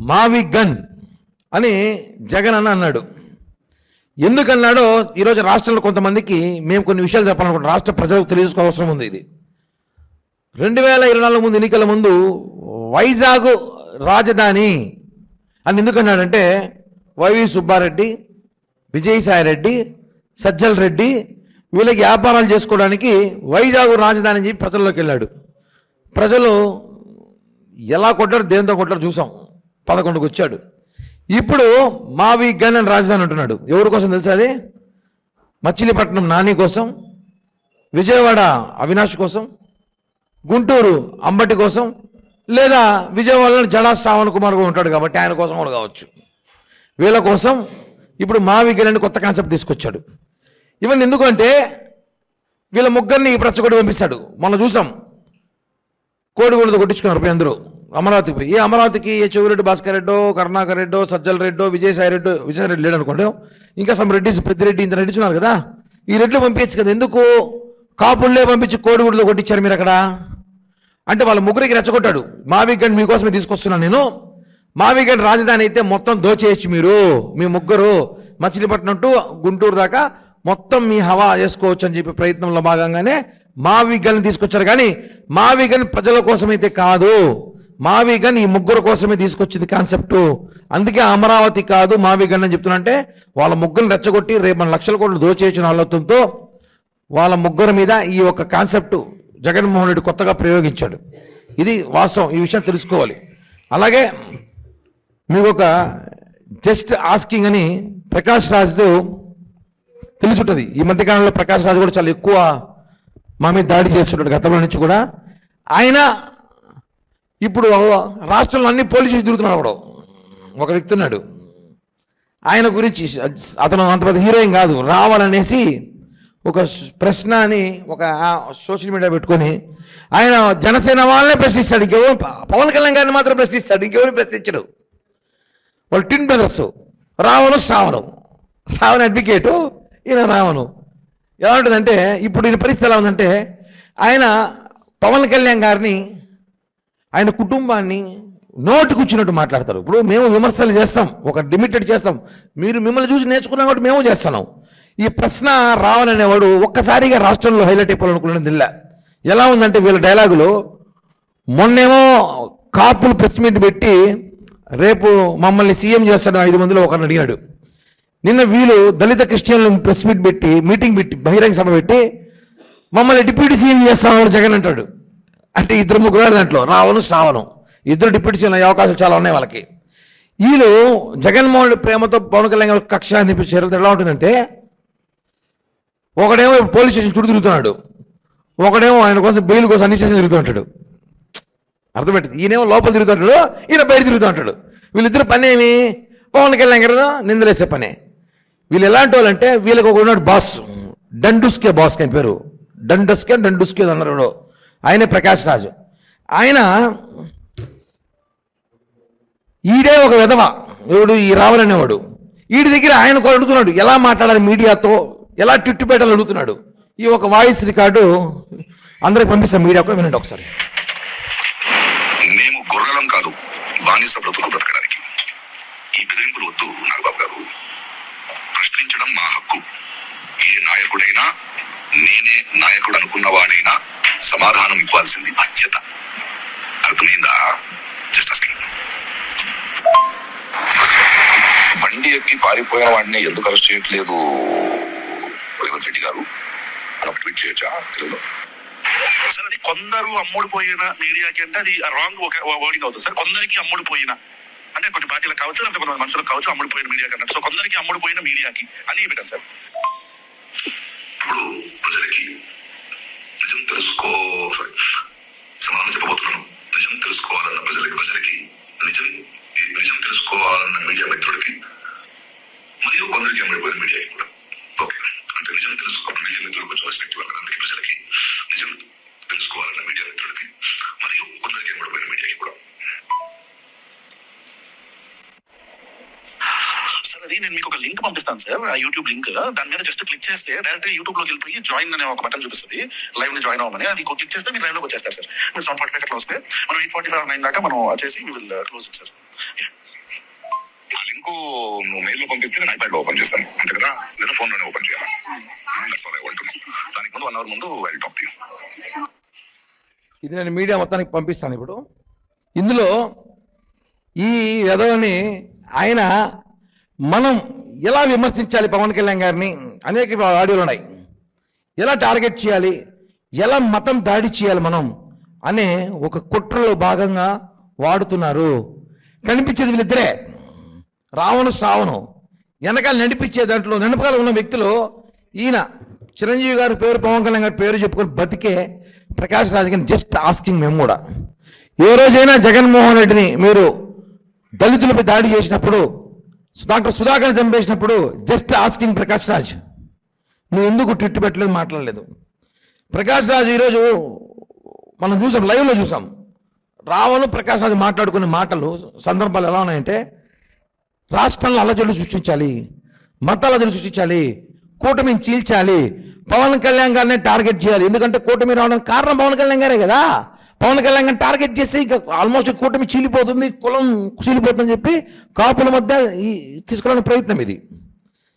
మావి గన్ అని జగన్ అన్నాడు. ఎందుకన్నాడో ఈరోజు రాష్ట్రంలో కొంతమందికి మేము కొన్ని విషయాలు చెప్పాలనుకుంటున్నాం. రాష్ట్ర ప్రజలకు తెలుసుకోవాల్సిన ఉంది. ఇది 2024 ముందు ఎన్నికల ముందు వైజాగ్ రాజధాని అని ఎందుకన్నాడంటే వైవి సుబ్బారెడ్డి, విజయసాయిరెడ్డి, సజ్జల రెడ్డి వీళ్ళకి వ్యాపారాలు చేసుకోవడానికి వైజాగ్ రాజధాని అని చెప్పి ప్రజల్లోకి వెళ్ళాడు. ప్రజలు ఎలా కొట్టారు, దేంతో కొట్టారు చూసాం. 11కు వచ్చాడు. ఇప్పుడు మావి గన్ అని రాజధాని అంటున్నాడు. ఎవరి కోసం తెలుసా? అది మచిలీపట్నం నాని కోసం, విజయవాడ అవినాష్ కోసం, గుంటూరు అంబటి కోసం, లేదా విజయవాడలో జడా శ్రావణ్ కుమార్ కూడా ఉంటాడు కాబట్టి ఆయన కోసం కూడా కావచ్చు. వీళ్ళ కోసం ఇప్పుడు మావి గన్ అని కొత్త కాన్సెప్ట్ తీసుకొచ్చాడు. ఇవన్నీ ఎందుకంటే వీళ్ళ ముగ్గురిని ప్రచ్చగొట్టి పంపిస్తాడు. మనం చూసాం, కోడిగూడతో కొట్టించుకున్నారు అందరూ అమరావతికి. ఏ అమరావతికి ఏ చెవిరెడ్డి భాస్కర్ రెడ్డో, కరుణాకర్ రెడ్డో, సజ్జల రెడ్డో, విజయసాయిరెడ్డి లేడు అనుకోండి, ఇంకా సమ్ రెడ్డిస్, పెద్దిరెడ్డి, ఇంత రెడ్డిస్ ఉన్నారు కదా. ఈ రెడ్లు పంపించచ్చు కదా, ఎందుకు కాపుల్లే పంపించి కోడిగూడతో కొట్టించారు మీరు అక్కడ అంటే వాళ్ళ ముగ్గురికి రెచ్చగొట్టాడు. మావి గన్ మీకోసమే తీసుకొస్తున్నాను నేను. మావి గన్ రాజధాని అయితే మొత్తం దోచేయచ్చు మీరు, మీ ముగ్గురు మచిలీపట్నం టు గుంటూరు దాకా మొత్తం మీ హవా చేసుకోవచ్చు అని చెప్పి ప్రయత్నంలో భాగంగానే మావి గన్ తీసుకొచ్చారు. కానీ మావి గన్ ప్రజల కోసమైతే కాదు, మావి గన్ ఈ ముగ్గురు కోసమే తీసుకొచ్చింది కాన్సెప్ట్. అందుకే అమరావతి కాదు మావి గన్ అని చెప్తున్నా. అంటే వాళ్ళ ముగ్గురిని రెచ్చగొట్టి రేపు మన లక్షల కోట్లు దోచేసిన ఆలోచనతో వాళ్ళ ముగ్గురు మీద ఈ ఒక కాన్సెప్ట్ జగన్మోహన్ రెడ్డి కొత్తగా ప్రయోగించాడు. ఇది వాస్తవం, ఈ విషయం తెలుసుకోవాలి. అలాగే మీకు ఒక జస్ట్ ఆస్కింగ్ అని ప్రకాష్ రాజ్తో తెలుసుంటుంది. ఈ మధ్యకాలంలో ప్రకాష్ రాజ్ కూడా చాలా ఎక్కువ మా మీద దాడి చేస్తుంటాడు గతంలో నుంచి కూడా. ఆయన ఇప్పుడు రాష్ట్రంలో అన్ని పోలీస్ స్టేషన్ తిరుగుతున్నాడు. అప్పుడు ఒక వ్యక్తి ఉన్నాడు, ఆయన గురించి అతను అంత పెద్ద హీరోయిన్ కాదు, రావాలనేసి ఒక ప్రశ్న అని ఒక సోషల్ మీడియా పెట్టుకొని ఆయన జనసేన వాళ్ళనే ప్రశ్నిస్తాడు. ఇంకెవరు పవన్ కళ్యాణ్ గారిని మాత్రం ప్రశ్నిస్తాడు, ఇంకెవరిని ప్రశ్నించడు. వాళ్ళు టిన్ బ్రదర్స్, రావణు శ్రావణ్ అడ్వకేటు, ఈయన రావణు. ఎలా ఉంటుందంటే ఇప్పుడు ఈయన పరిస్థితి ఎలా ఉందంటే ఆయన పవన్ కళ్యాణ్ గారిని, ఆయన కుటుంబాన్ని నోటుకొచ్చినట్టు మాట్లాడతారు. ఇప్పుడు మేము విమర్శలు చేస్తాం, ఒక లిమిటెడ్ చేస్తాం, మీరు మిమ్మల్ని చూసి నేర్చుకున్నాం కాబట్టి మేము చేస్తున్నాం. ఈ ప్రశ్న రావణ్ అనేవాడు ఒక్కసారిగా రాష్ట్రంలో హైలైట్ అయిపోవాలనుకున్నది ఇలా. ఎలా ఉందంటే వీళ్ళ డైలాగులు, మొన్నేమో కాపులు ప్రెస్ మీట్ పెట్టి రేపు మమ్మల్ని సీఎం చేస్తాడు 5 మందిలో ఒకరిని అడిగాడు. నిన్న వీళ్ళు దళిత క్రిస్టియన్లు ప్రెస్ మీట్ పెట్టి మీటింగ్ పెట్టి బహిరంగ సభ పెట్టి మమ్మల్ని డిప్యూటీ సీఎం చేస్తామని జగన్ అంటాడు. అంటే ఇద్దరు ముగ్గురు దాంట్లో రావణు శ్రావణం ఇద్దరు డిప్యూటీ సీఎం అయ్యే అవకాశాలు చాలా ఉన్నాయి వాళ్ళకి. వీళ్ళు జగన్మోహన్ రెడ్డి ప్రేమతో పవన్ కళ్యాణ్ గారు కక్ష అనిపించారు. ఎలా ఉంటుందంటే ఒకడేమో పోలీస్ స్టేషన్ చుట్టూ తిరుగుతున్నాడు, ఒకడేమో ఆయన కోసం బెయిల్ కోసం అన్ని స్టేషన్ తిరుగుతూ ఉంటాడు. అర్థమవుతుంది. ఈయనేమో లోపల తిరుగుతూ ఉంటాడు, ఈయన బయట తిరుగుతూ ఉంటాడు. వీళ్ళిద్దరు పని ఏమి, పవన్ కళ్యాణ్ గారు నిందలేసే పనే. వీళ్ళు ఎలాంటి వాళ్ళంటే వీళ్ళకి ఒక ఉన్నాడు బాస్, డండుస్కే బాస్ అని పేరు, డండుస్కే అన్నారు. ఆయనే ప్రకాష్ రాజు. ఆయన ఈడే ఒక విధవ, ఎవడు ఈ రావణ్ అనేవాడు. వీడి దగ్గర ఆయన కూడా అడుగుతున్నాడు ఎలా మాట్లాడాలి మీడియాతో, ఎలా ట్విట్టు పెట్టాలని అడుగుతున్నాడు. ఈ ఒక వాయిస్ రికార్డు అందరికి పంపిస్తాం, మీడియాకు వినండి ఒకసారి. మేము గొర్రెలం కాదు, బానిస బ్రతుకు బ్రతకడానికి. ఈ బెదిరింపులు వద్దు నాగబాబు గారు. ప్రశ్నించడం మా హక్కు. ఏ నాయకుడైనా, నేనే నాయకుడు అనుకున్నవాడైనా సమాధానం ఇవ్వాల్సింది బాధ్యత. అర్థమైందా? Just asking. బండి ఎక్కి పారిపోయిన వాడిని ఎందుకు అరెస్ట్ చేయట్లేదు రేవంత్ రెడ్డి గారు అని ఒక ట్వీట్ చేయొచ్చా తెలుగులో? సార్ అది కొందరు అమ్ముడుపోయిన మీడియాకి అంటే అది రాంగ్ వర్డింగ్ అవుతుంది సార్. కొందరికి అమ్ముడుపోయిన అంటే కొన్ని పార్టీలకు కావచ్చు, లేకపోతే కొంతమంది మనుషులకు కావచ్చు అమ్ముడుపోయిన మీడియాకి అన్నట్టు. సో కొందరికి అమ్ముడుపోయిన మీడియాకి అని పెట్టాను సార్. ఇప్పుడు ప్రజలకి నిజం సమాధానం చెప్పబోతున్నాను. నిజం తెలుసుకోవాలన్న ప్రజలకి నిజం తెలుసుకోవాలన్న మీడియా మిత్రుడికి మరియు కొందరికి అమ్ముడుపోయిన మీడియాకి కూడా ఓకే. అంటే నిజం తెలుసుకోవాలన్న మీడియా మిత్రులకు కొంచెం రెస్పెక్ట్ ఇవ్వాలి. అందుకే ప్రజలకి నిజం తెలుసుకోవాలన్న మీడియా మిత్రుడికి మరియు కొందరికి అమ్ముడుపోయిన మీడియాకి కూడా. సార్ అది నేను మీకు ఒక లింక్ పంపిస్తాను సార్, ఆ యూట్యూబ్ లింక్. దాని మీద జస్ట్ క్లిక్ చేస్తే డైరెక్ట్ యూట్యూబ్ లోకి వెళ్ళిపోయి జాయిన్ అనే ఒక బటన్ చూపిస్తుంది, లైవ్ ని జాయిన్ అవ్వమని. అది క్లిక్ చేస్తే మీరు లైవ్ లోకి వచ్చేస్తారు సార్. మీరు 7:45 అట్లా వస్తే మనం 8:45 9 దాకా మనం చేసి we will close it sir. Link నువ్వు మెయిల్ లో పంపిస్తే నేను ఐప్యాడ్ లో ఓపెన్ చేస్తాను అంతే కదా, లేదా ఫోన్ లోనే ఓపెన్ చేయాలి. దానికి ముందు 1 hour ముందు ఐ టాక్ టు యు. ఇది నేను మీడియా మొత్తానికి పంపిస్తాను. ఇప్పుడు ఇందులో ఈ విధవని ఆయన మనం ఎలా విమర్శించాలి పవన్ కళ్యాణ్ గారిని అనేక ఆడియోలు ఉన్నాయి. ఎలా టార్గెట్ చేయాలి, ఎలా మతం దాడి చేయాలి మనం అనే ఒక కుట్రలో భాగంగా వాడుతున్నారు. కనిపించేది వీళ్ళిద్దరే, రావణు శ్రావణు. వెనకాల నడిపించే దాంట్లో వెనకాల ఉన్న వ్యక్తులు ఈయన చిరంజీవి గారి పేరు, పవన్ కళ్యాణ్ గారి పేరు చెప్పుకొని బతికే ప్రకాష్ రాజ్ గారిని జస్ట్ ఆస్కింగ్. మేము కూడా ఏ రోజైనా జగన్మోహన్ రెడ్డిని మీరు దళితులపై దాడి చేసినప్పుడు, డాక్టర్ సుధాకర్ చంపేసినప్పుడు జస్ట్ ఆస్కింగ్ ప్రకాష్ రాజ్, నువ్వు ఎందుకు ట్విట్ పెట్టలేదు, మాట్లాడలేదు? ప్రకాష్ రాజ్ ఈరోజు మనం చూసాం, లైవ్లో చూసాం. రావణు ప్రకాష్ రాజ్ మాట్లాడుకునే మాటలు సందర్భాలు ఎలా ఉన్నాయంటే, రాష్ట్రంలో అల్లజడులు సృష్టించాలి, మత అల్లజడులు సృష్టించాలి, కూటమిని చీల్చాలి, పవన్ కళ్యాణ్ గారినే టార్గెట్ చేయాలి. ఎందుకంటే కూటమి రావడానికి కారణం పవన్ కళ్యాణ్ గారే కదా. పవన్ కళ్యాణ్ గారిని టార్గెట్ చేసి ఇక ఆల్మోస్ట్ కూటమి చీలిపోతుంది, కులం చీలిపోతుందని చెప్పి కాపుల మధ్య తీసుకోవడానికి ప్రయత్నం ఇది.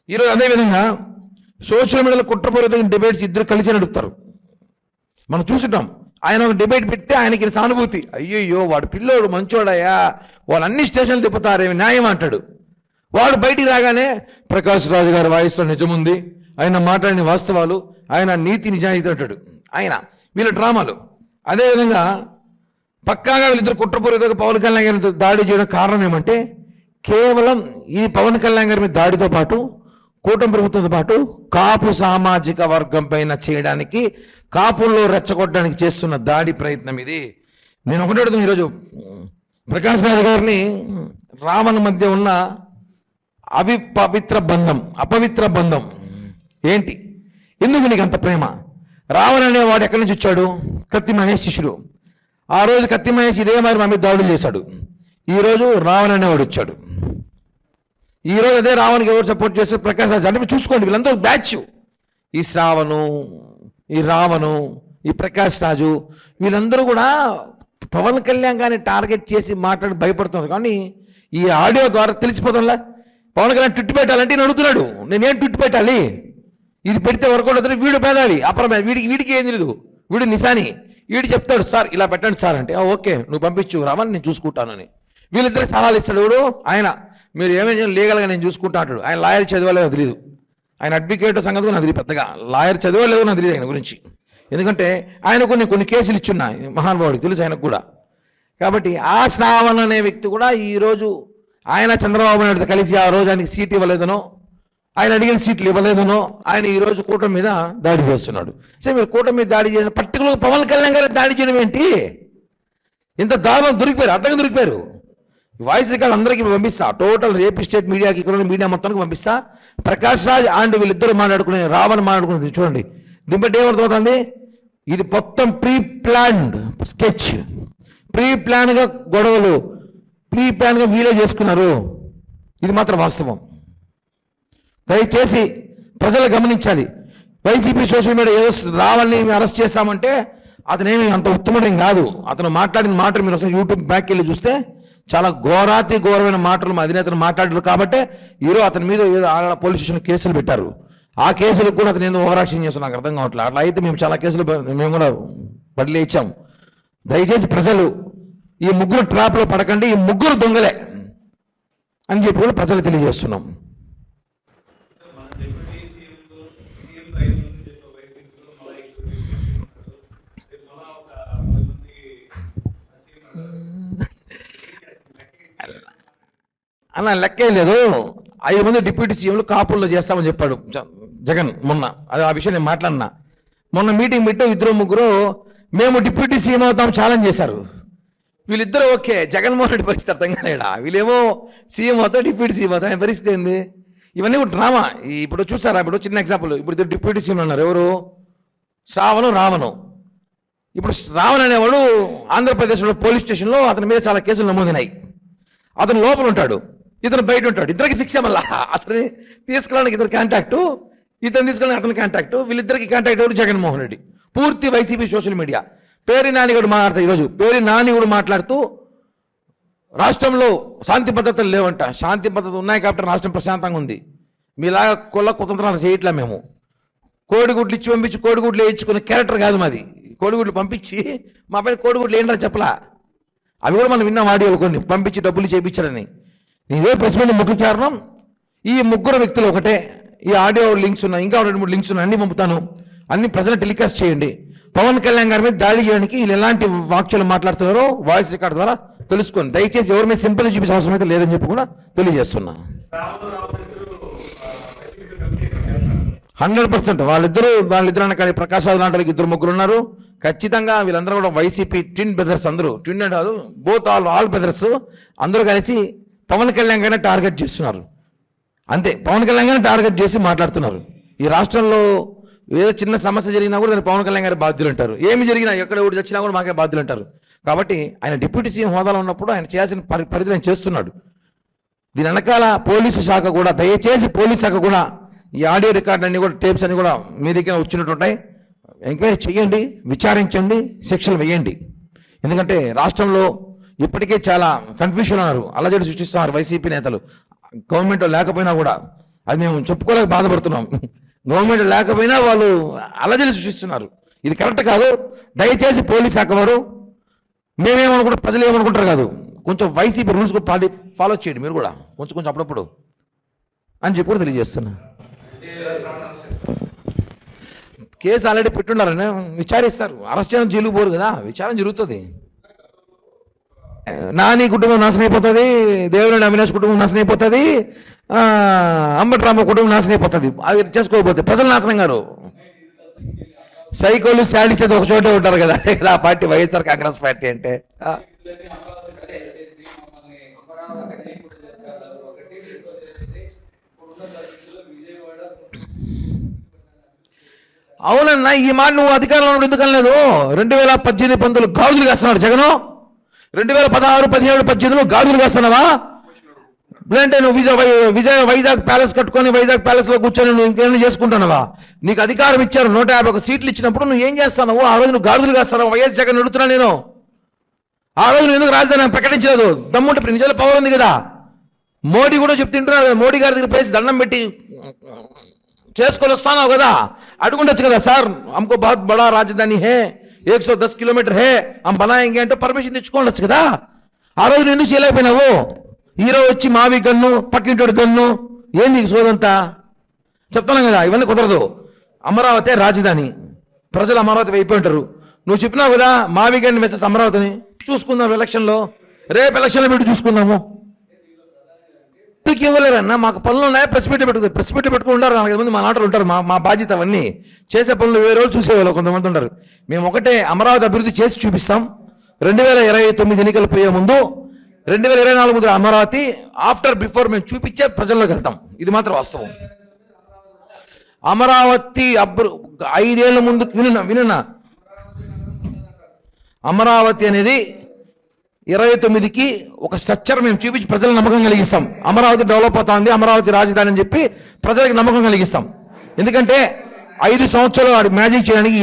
ఈరోజు అదేవిధంగా సోషల్ మీడియాలో కుట్రపూరితమైన డిబేట్స్ ఇద్దరు కలిసి నడుపుతారు. మనం చూసుంటాం. ఆయన ఒక డిబేట్ పెడితే ఆయనకి సానుభూతి, అయ్యయ్యో వాడు పిల్లోడు మంచోడయ్యా, వాళ్ళు అన్ని స్టేషన్లు తిప్పుతారేమి న్యాయం అంటాడు. వాడు బయటికి రాగానే ప్రకాష్ రాజు గారి వాయిస్లో నిజముంది, ఆయన మాట్లాడిన వాస్తవాలు, ఆయన నీతి నిజాయితీ అంటాడు. ఆయన వీళ్ళ డ్రామాలు. అదేవిధంగా పక్కాగా వీళ్ళిద్దరు కుట్రపూరితంగా పవన్ కళ్యాణ్ గారి దాడి చేయడం కారణం ఏమంటే, కేవలం ఈ పవన్ కళ్యాణ్ గారి మీద దాడితో పాటు కూటమి ప్రభుత్వంతో పాటు కాపు సామాజిక వర్గం పైన చేయడానికి, కాపుల్లో రెచ్చగొట్టడానికి చేస్తున్న దాడి ప్రయత్నం ఇది. నేను ఒకటి అడుగుతాను, ఈరోజు ప్రకాష్ రాజు గారిని రావణ మధ్య ఉన్న అపవిత్ర బంధం ఏంటి? ఎందుకు నీకు అంత ప్రేమ? రావణ అనేవాడు ఎక్కడి నుంచి వచ్చాడు? కత్తి మహేష్ శిష్యుడు. ఆ రోజు కత్తి మహేష్ ఇదే మరి మా మీద దాడులు చేశాడు. ఈరోజు రావణ అనేవాడు వచ్చాడు. ఈరోజు అదే రావణ్కి ఎవరు సపోర్ట్ చేస్తారు? ప్రకాష్ రాజ్. అంటే చూసుకోండి, వీళ్ళందరూ బ్యాచ్. ఈ శ్రావణు, ఈ రావణు, ఈ ప్రకాష్ రాజు, వీళ్ళందరూ కూడా పవన్ కళ్యాణ్ గారిని టార్గెట్ చేసి మాట్లాడి భయపడుతున్నారు. కానీ ఈ ఆడియో ద్వారా తెలిసిపోతుందా పవన్ కళ్యాణ్ ట్విట్ పెట్టాలంటే నేను అడుగుతున్నాడు, నేనేం ట్విట్ పెట్టాలి? ఇది పెడితే వర్కౌట్ అవుతుంది. వీడు పేదాలి అపరమే, వీడికి ఏం తెలియదు, వీడు నిశాని. వీడు చెప్తాడు, సార్ ఇలా పెట్టండి సార్ అంటే, ఓకే నువ్వు పంపించు రావని నేను చూసుకుంటానని. వీళ్ళిద్దరికి సలహాలు ఇస్తాడు. వీడు ఆయన, మీరు ఏమేమి లీగల్గా నేను చూసుకుంటా అంటాడు. ఆయన లాయర్ చదవలేదో తెలియదు, ఆయన అడ్వకేట్ సంగతి నాకు తెలియదు, పెద్దగా లాయర్ చదవలేదో నాకు తెలియదు ఆయన గురించి. ఎందుకంటే ఆయన కొన్ని కేసులు ఇచ్చున్నాయి మహానుభావుడికి తెలుసు ఆయనకు కూడా. కాబట్టి ఆ శ్రావణ్ అనే వ్యక్తి కూడా ఈరోజు ఆయన చంద్రబాబు నాయుడుతో కలిసి ఆ రోజు ఆయనకి సీట్ ఇవ్వలేదనో, ఆయన అడిగిన సీట్లు ఇవ్వలేదనో ఆయన ఈరోజు కూటమి మీద దాడి చేస్తున్నాడు. సరే, మీరు కూటమి మీద దాడి చేసిన పర్టికులర్గా పవన్ కళ్యాణ్ గారు దాడి చేయడం ఏంటి? ఇంత దారుణం దొరికిపోయారు, అడ్డంగా దొరికిపోయారు. వాయిస్ రికార్డ్ అందరికీ పంపిస్తా, టోటల్ రేపు స్టేట్ మీడియాకి, ఇక్కడ మీడియా మొత్తానికి పంపిస్తా. ప్రకాష్ రాజ్ అండ్ వీళ్ళిద్దరు మాట్లాడుకునే, రావణ్ మాట్లాడుకునేది చూడండి. దింపటి ఏమర్థమవుతుంది? ఇది మొత్తం ప్రీ ప్లాన్డ్ స్కెచ్, ప్రీ ప్లాన్గా గొడవలు, ప్రీ ప్లాన్గా వీలే చేసుకున్నారు. ఇది మాత్రం వాస్తవం. దయచేసి ప్రజలు గమనించాలి. వైసీపీ సోషల్ మీడియా ఏదో రావాలని అరెస్ట్ చేస్తామంటే అతనేమి అంత ఉత్తముడేం కాదు. అతను మాట్లాడిన మాటలు మీరు ఒకసారి యూట్యూబ్ బ్యాక్ వెళ్ళి చూస్తే చాలా ఘోరమైన మాటలు మా అధినేతను మాట్లాడారు. కాబట్టి ఈరోజు అతని మీద ఏదో పోలీస్ స్టేషన్లో కేసులు పెట్టారు. ఆ కేసులకు కూడా అతను ఏదో ఓవరాక్షన్ చేస్తాను, నాకు అర్థం కావట్లేదు. అట్లా అయితే మేము చాలా కేసులు మేము కూడా బదిలీ ఇచ్చాం. దయచేసి ప్రజలు ఈ ముగ్గురు ట్రాప్లో పడకండి, ఈ ముగ్గురు దొంగలే అని చెప్పి కూడా ప్రజలు తెలియజేస్తున్నాం. అన్న లెక్కే లేదు. 5 మంది డిప్యూటీ సీఎంలు కాపుల్లో చేస్తామని చెప్పాడు జగన్ మొన్న. అది ఆ విషయం నేను మాట్లాడినా. మొన్న మీటింగ్ పెట్టి 2-3 మేము డిప్యూటీ సీఎం అవుతాం ఛాలెంజ్ చేశారు. వీళ్ళిద్దరూ ఓకే, జగన్మోహన్ రెడ్డి పరిస్థితి అర్థం కాలేడా? వీళ్ళేమో సీఎం అవుతా, డిప్యూటీ సీఎం అవుతా, ఆయన పరిస్థితి ఏంది? ఇవన్నీ కూడా డ్రామా. ఇప్పుడు చూసారా, ఇప్పుడు చిన్న ఎగ్జాంపుల్, ఇప్పుడు 2 డిప్యూటీ సీఎంలు ఉన్నారు. ఎవరు? శ్రావణు, రావణు. ఇప్పుడు రావణ్ అనేవాడు ఆంధ్రప్రదేశ్లో పోలీస్ స్టేషన్లో అతని మీద చాలా కేసులు నమోదైనాయి. అతను లోపల ఉంటాడు, ఇతను బయట ఉంటాడు. ఇద్దరికి శిక్ష. మళ్ళా అతన్ని తీసుకెళ్ళడానికి ఇద్దరు కాంటాక్టు, ఇతను తీసుకెళ్ళడానికి అతని కాంటాక్టు. వీళ్ళిద్దరికి కాంటాక్ట్ ఎవరు? జగన్మోహన్ రెడ్డి. పూర్తి వైసీపీ సోషల్ మీడియా. పేరు నాని కూడా మాట్లాడుతూ, ఈరోజు పేరు నాని కూడా మాట్లాడుతూ రాష్ట్రంలో శాంతి భద్రతలు లేవంట. శాంతి భద్రతలు ఉన్నాయి కాబట్టి రాష్ట్రం ప్రశాంతంగా ఉంది. మీలాగా కుల కుతంత్రాలు చేయట్లే మేము. కోడిగుడ్లు ఇచ్చి పంపించి కోడిగుడ్లు వేయించుకునే క్యారెక్టర్ కాదు మాది. కోడిగుడ్లు పంపించి మా పైన కోడిగుడ్లు ఏంటని చెప్పలా. అవి కూడా మనం విన్నాం ఆడియోలు కొన్ని, పంపించి డబ్బులు చేయించారని. నేనే ప్రెస్ మీట్ ముఖ్య కారణం ఈ ముగ్గురు వ్యక్తులు ఒకటే. ఈ ఆడియో లింక్స్ ఉన్నాయి, ఇంకా 2-3 లింక్స్ ఉన్నాయి, అన్ని పంపుతాను. అన్ని ప్రజలు టెలికాస్ట్ చేయండి. పవన్ కళ్యాణ్ గారి మీద దాడి చేయడానికి వీళ్ళు ఎలాంటి వాక్యాలు మాట్లాడుతున్నారో వాయిస్ రికార్డ్ ద్వారా తెలుసుకోండి. దయచేసి ఎవరి మీద సింపతి చూపించే అవసరం అయితే లేదని చెప్పి కూడా తెలియజేస్తున్నా. 100% వాళ్ళిద్దరు అనకాని ప్రకాష్ రావు లాంటి 2-3 ఉన్నారు. ఖచ్చితంగా వీళ్ళందరూ కూడా వైసీపీ ట్విన్ బ్రదర్స్. అందరూ ట్విన్ అంటే కాదు, బోత్ ఆల్ బ్రదర్స్ అందరూ కలిసి పవన్ కళ్యాణ్ గారిని టార్గెట్ చేస్తున్నారు. అంతే, పవన్ కళ్యాణ్ గారిని టార్గెట్ చేసి మాట్లాడుతున్నారు. ఈ రాష్ట్రంలో ఏదో చిన్న సమస్య జరిగినా కూడా దాన్ని పవన్ కళ్యాణ్ గారి బాధ్యులు అంటారు. ఏమి జరిగినా ఎక్కడ ఊడి వచ్చినా కూడా మాకే బాధ్యులు అంటారు. కాబట్టి ఆయన డిప్యూటీ సీఎం హోదాలో ఉన్నప్పుడు ఆయన చేయాల్సిన పరిధిని ఆయన చేస్తున్నాడు. దీని వెనకాల పోలీసు శాఖ కూడా, దయచేసి పోలీసు శాఖ కూడా ఈ ఆడియో రికార్డు అన్ని కూడా, టేప్స్ అన్ని కూడా మీ దగ్గర వచ్చినట్టు ఉంటాయి. ఎంక్వైరీ చేయండి, విచారించండి, శిక్షలు వేయండి. ఎందుకంటే రాష్ట్రంలో ఇప్పటికే చాలా కన్ఫ్యూషన్ ఉన్నారు, అలజడి సృష్టిస్తున్నారు వైసీపీ నేతలు. గవర్నమెంట్ లేకపోయినా కూడా అది మేము చెప్పుకోలేక బాధపడుతున్నాం. గవర్నమెంట్ లేకపోయినా వాళ్ళు అలజడి సృష్టిస్తున్నారు. ఇది కరెక్ట్ కాదు. దయచేసి పోలీస్ శాఖ వారు, మేమేమనుకుంటారు, ప్రజలు ఏమనుకుంటారు కాదు, కొంచెం వైసీపీ రూల్స్ ఫాలో చేయండి మీరు కూడా కొంచెం అప్పుడప్పుడు అని చెప్పి కూడా తెలియజేస్తున్నా. కేసు ఆల్రెడీ పెట్టున్నారని విచారిస్తారు. అరెస్ట్ చేయడం జైలుకు పోరు కదా, విచారణ జరుగుతుంది. నాని కుటుంబం నాశనం అయిపోతుంది, దేవినేని అవినాష్ కుటుంబం నాశనం అయిపోతుంది, అంబటి రామ కుటుంబం నాశనం అయిపోతుంది. అది చేసుకోకపోతే ప్రజలు నాశనం గారు. సైకోలు శాడిస్ట్ ఒక చోటే ఉంటారు కదా ఆ పార్టీ, వైఎస్ఆర్ కాంగ్రెస్ పార్టీ అంటే. అవునన్నా, ఈ మాట నువ్వు అధికారంలో ఎందుకు అనలేదు? 2018-19 గాజులు కాస్తున్నాడు జగను. 2016-17-18 గాజులు కాస్తున్నావా? అంటే నువ్వు వైజాగ్ ప్యాలెస్ కట్టుకొని వైజాగ్ ప్యాలెస్ లో కూర్చొని నువ్వు ఇంకేమైనా చేసుకుంటున్నావా? నీకు అధికారం ఇచ్చారు, 151 సీట్లు ఇచ్చినప్పుడు నువ్వు ఏం చేస్తావు? ఆ రోజు నువ్వు గాజులు కాస్తున్నావు. వైఎస్ జగన్ అడుగుతున్నా నేను. ఆ రోజు నువ్వు ఎందుకు రాజధాని ప్రకటించలేదు? దమ్ముంటే నిజాలు పవర్ ఉంది కదా. మోడీ కూడా చెప్తుంటున్నారు, మోడీ గారి దగ్గర ప్లేస్ దండం పెట్టి చేసుకొని వస్తానావు కదా, అడుగుండొచ్చు కదా. సార్ हमको बहुत बड़ा రాజధాని है, 110 కిలోమీటర్ హే, हम बनाएंगे అంటే పర్మిషన్ తెచ్చుకోవచ్చు కదా. ఆ రోజు నువ్వు ఎందుకు చేయలేకపోయినావు? హీరో వచ్చి మావి గన్ను, పక్కింటోడి గన్ను, ఏంది సోదంతా చెప్తున్నాం కదా. ఇవన్నీ కుదరదు. అమరావతి రాజధాని, ప్రజలు అమరావతి అయిపోయి ఉంటారు. నువ్వు చెప్పినావు కదా మావి గన్ను మెసేజ్ అమరావతిని చూసుకుందాం ఎలక్షన్లో, రేపు ఎలక్షన్లో పెట్టి చూసుకుందాము. ఇవ్వలేరన్నా, మాకు పనులు ఉన్నాయా? ప్రెస్ మీట్ పెట్టుకుని ఉంటారు 4-5 మంది మా నాటలు ఉంటారు. మా బాధ్యత అవన్నీ చేసే పనులు వేరే వాళ్ళు చూసేవాళ్ళు కొంతమంది ఉంటారు. మేము ఒకటే అమరావతి అభివృద్ధి చేసి చూపిస్తాం. 2029 ఎన్నికలు పోయే ముందు 2024 ముందు అమరావతి, బిఫోర్ మేము చూపించే ప్రజల్లోకి వెళ్తాం. ఇది మాత్రం వాస్తవం. అమరావతి 5 ఏళ్ల ముందు వినున్నా, అమరావతి అనేది 29కి ఒక స్ట్రక్చర్ మేము చూపించి ప్రజలకు నమ్మకం కలిగిస్తాం. అమరావతి డెవలప్ అవుతుంది, అమరావతి రాజధాని అని చెప్పి ప్రజలకు నమ్మకం కలిగిస్తాం. ఎందుకంటే 5 సంవత్సరాలు వాడి మ్యాజిక్ చేయడానికి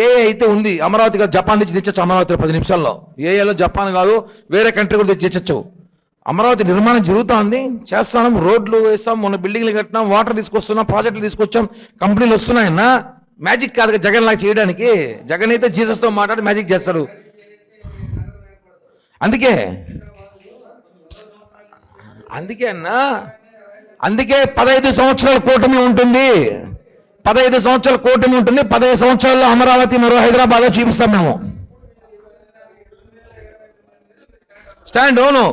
ఏ అయితే ఉంది. అమరావతి కాదు, జపాన్ నుంచి తెచ్చచ్చు. అమరావతి 10 నిమిషాల్లో ఏలో జపాన్ కాదు, వేరే కంట్రీ కూడా తెచ్చచ్చు. అమరావతి నిర్మాణం జరుగుతుంది, చేస్తాం, రోడ్లు వేస్తాం, మొన్న బిల్డింగ్లు కట్టినాం, వాటర్ తీసుకొస్తున్నాం, ప్రాజెక్టులు తీసుకొచ్చాం, కంపెనీలు వస్తున్నాయన్నా. మ్యాజిక్ కాదు జగన్ లాగా చేయడానికి. జగన్ అయితే జీసస్తో మాట్లాడి మ్యాజిక్ చేస్తాడు. అందుకే అందుకే 15 సంవత్సరాల కూటమి ఉంటుంది. 15 సంవత్సరాల కూటమి ఉంటుంది. 15 సంవత్సరాల్లో అమరావతి మరో హైదరాబాద్ చూపిస్తాం మేము. స్టాండ్ అవును.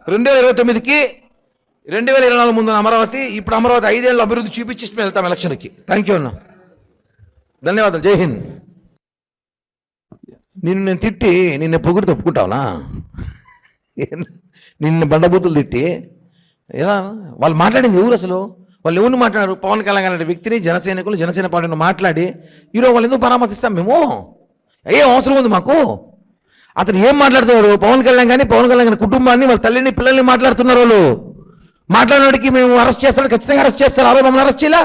2029కి 2024 ముందు అమరావతి, ఇప్పుడు అమరావతి 5 ఏళ్ళు అభివృద్ధి చూపించి వెళ్తాం ఎలక్షన్కి. థ్యాంక్ యూ అన్న, ధన్యవాదాలు. జై హింద్. నేను తిట్టి నిన్ను పొగుడు తప్పుకుంటావునా? నిన్ను బండబూతులు తిట్టి ఎలా వాళ్ళు మాట్లాడింది ఎవరు అసలు? వాళ్ళు ఎవరిని మాట్లాడారు? పవన్ కళ్యాణ్ అనే వ్యక్తిని జనసేన పార్టీని మాట్లాడి ఈరోజు వాళ్ళు ఎందుకు పరామర్శిస్తాం మేము? ఏ అవసరం ఉంది మాకు? అతను ఏం మాట్లాడుతున్నారు? పవన్ కళ్యాణ్ గారి కుటుంబాన్ని, వాళ్ళ తల్లిని, పిల్లల్ని మాట్లాడుతున్నారు. వాళ్ళు మాట్లాడినోడికి మేము అరెస్ట్ చేస్తాడు, ఖచ్చితంగా అరెస్ట్ చేస్తారు. ఆ రోజు మమ్మల్ని అరెస్ట్ చేయాలా?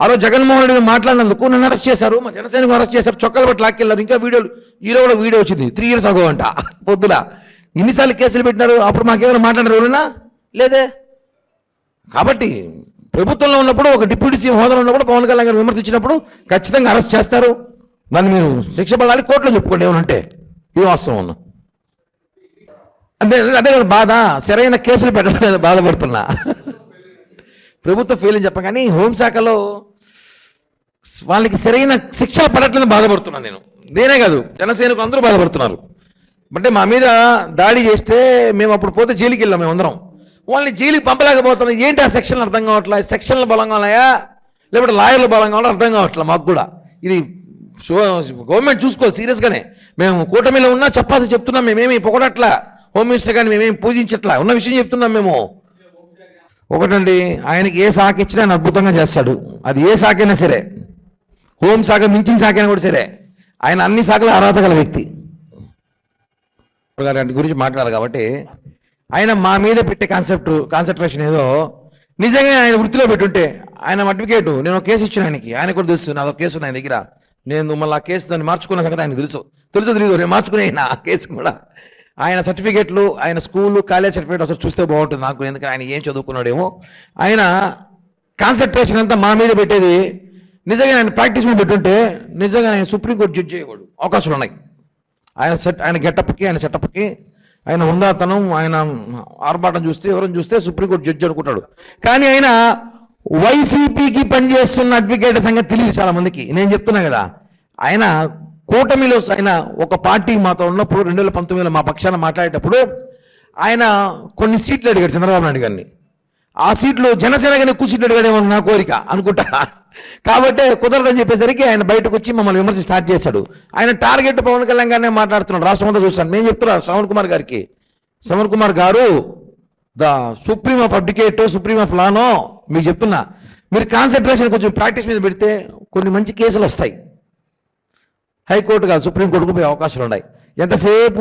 ఆ రోజు జగన్మోహన్ రెడ్డి మాట్లాడినందుకు నన్ను అరెస్ట్ చేశారు, మా జనసేనకు అరెస్ట్ చేశారు, చొక్కలు బట్టి లాక్కెళ్ళారు. ఇంకా వీడియోలు, ఈరోజు కూడా వీడియో వచ్చింది 3 years ago అంట పొద్దున. ఇన్నిసార్లు కేసులు పెట్టినారు, అప్పుడు మాకేమైనా మాట్లాడారు ఎవరైనా? లేదే. కాబట్టి ప్రభుత్వంలో ఉన్నప్పుడు ఒక డిప్యూటీ సీఎం హోదాలో ఉన్నప్పుడు పవన్ కళ్యాణ్ గారు విమర్శించినప్పుడు ఖచ్చితంగా అరెస్ట్ చేస్తారు. దాన్ని మీరు శిక్ష పడాలి, కోర్టులో చెప్పుకోండి ఏమనంటే. ఇది వాస్తవం ఉన్నా. అదే అదే కదా బాధ. సరైన కేసులు పెట్టడం బాధపడుతున్నా. ప్రభుత్వం ఫెయిల్ అని చెప్పగానే హోంశాఖలో వాళ్ళకి సరైన శిక్ష పడట్లని బాధపడుతున్నాను నేను. నేనే కాదు, జనసేనకు అందరూ బాధపడుతున్నారు. అంటే మా మీద దాడి చేస్తే మేము అప్పుడు పోతే జైలుకి వెళ్ళాం మేమందరం. వాళ్ళని జైలుకి పంపలేకపోతున్నాం. ఏంటి ఆ సెక్షన్లు అర్థం కావట్లే. సెక్షన్లు బలంగా ఉన్నాయా లేకపోతే లాయర్లు బలంగా ఉన్నా అర్థం కావట్లే మాకు కూడా. ఇది గవర్నమెంట్ చూసుకోవాలి సీరియస్గానే. మేము కూటమిలో ఉన్నా చెప్పాల్సి చెప్తున్నాం. మేమేమి పొగడట్లా, హోమ్ మినిస్టర్ గారిని మేమేమి పూజించట్లా, ఉన్న విషయం చెప్తున్నాం మేము. ఒకటండి, ఆయనకి ఏ శాఖ ఇచ్చినా ఆయన అద్భుతంగా చేస్తాడు. అది ఏ శాఖ అయినా సరే, హోంశాఖ మించిన శాఖ అయినా కూడా సరే, ఆయన అన్ని శాఖల అర్హత గల వ్యక్తి. గారి గురించి మాట్లాడారు కాబట్టి ఆయన మా మీద పెట్టే కాన్సన్ట్రేషన్ ఏదో నిజంగా ఆయన వృత్తిలో పెట్టుంటే, ఆయన అడ్వకేటు, నేను ఒక కేసు ఇచ్చిన ఆయనకి, ఆయన కూడా తెలుసు నాదో కేసు ఉంది ఆయన దగ్గర. నేను మళ్ళీ ఆ కేసు దాన్ని మార్చుకున్న సంగతి ఆయనకు తెలుసు తెలియదు, నేను మార్చుకునే ఆ కేసు కూడా. ఆయన సర్టిఫికేట్లు, ఆయన స్కూలు కాలేజ్ సర్టిఫికేట్ అసలు చూస్తే బాగుంటుంది నాకు, ఎందుకంటే ఆయన ఏం చదువుకున్నాడేమో. ఆయన కాన్సన్ట్రేషన్ అంతా మా మీద పెట్టేది. నిజంగా ఆయన ప్రాక్టీస్ మీద పెట్టుంటే నిజంగా ఆయన సుప్రీంకోర్టు జడ్జి అయ్యేవాడు. అవకాశాలు ఉన్నాయి. ఆయన గెటప్కి, ఆయన సెటప్కి, ఆయన ఉందాతనం, ఆయన ఆర్భాటం చూస్తే ఎవరైనా చూస్తే సుప్రీంకోర్టు జడ్జి అనుకుంటాడు. కానీ ఆయన వైసీపీకి పనిచేస్తున్న అడ్వకేట్ సంగతి తెలియదు చాలా మందికి. నేను చెప్తున్నా కదా, ఆయన కూటమిలో ఆయన ఒక పార్టీ మాతో ఉన్నప్పుడు 2019లో మా పక్షాన మాట్లాడేటప్పుడు ఆయన కొన్ని సీట్లు అడిగాడు చంద్రబాబు నాయుడు గారిని. ఆ సీట్లు జనసేన గారిని ఎక్కువ సీట్లు అడిగాడేమో నా కోరిక అనుకుంటా. కాబట్టి కుదరదని చెప్పేసరికి ఆయన బయటకు వచ్చి మమ్మల్ని విమర్శ స్టార్ట్ చేశాడు. ఆయన టార్గెట్ పవన్ కళ్యాణ్ గారినే మాట్లాడుతున్నాడు. రాష్ట్రం అంతా చూస్తాను. నేను చెప్తున్నా శ్రవణ్ కుమార్ గారికి, శ్రవణ్ కుమార్ గారు the supreme of advocate, supreme of లానో మీకు చెప్తున్నా, మీరు కాన్సన్ట్రేషన్ కొంచెం ప్రాక్టీస్ మీద పెడితే కొన్ని మంచి కేసులు వస్తాయి. హైకోర్టు కాదు సుప్రీంకోర్టుకు పోయే అవకాశాలు ఉన్నాయి. ఎంతసేపు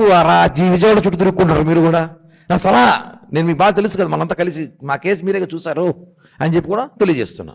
విజయవాడ చుట్టూ తిరుక్కుంటారు మీరు కూడా. నా సలహా, నేను మీకు బాగా తెలుసు కదా, మనంతా కలిసి మా కేసు మీరే చూశారు అని చెప్పి కూడా తెలియజేస్తున్నా.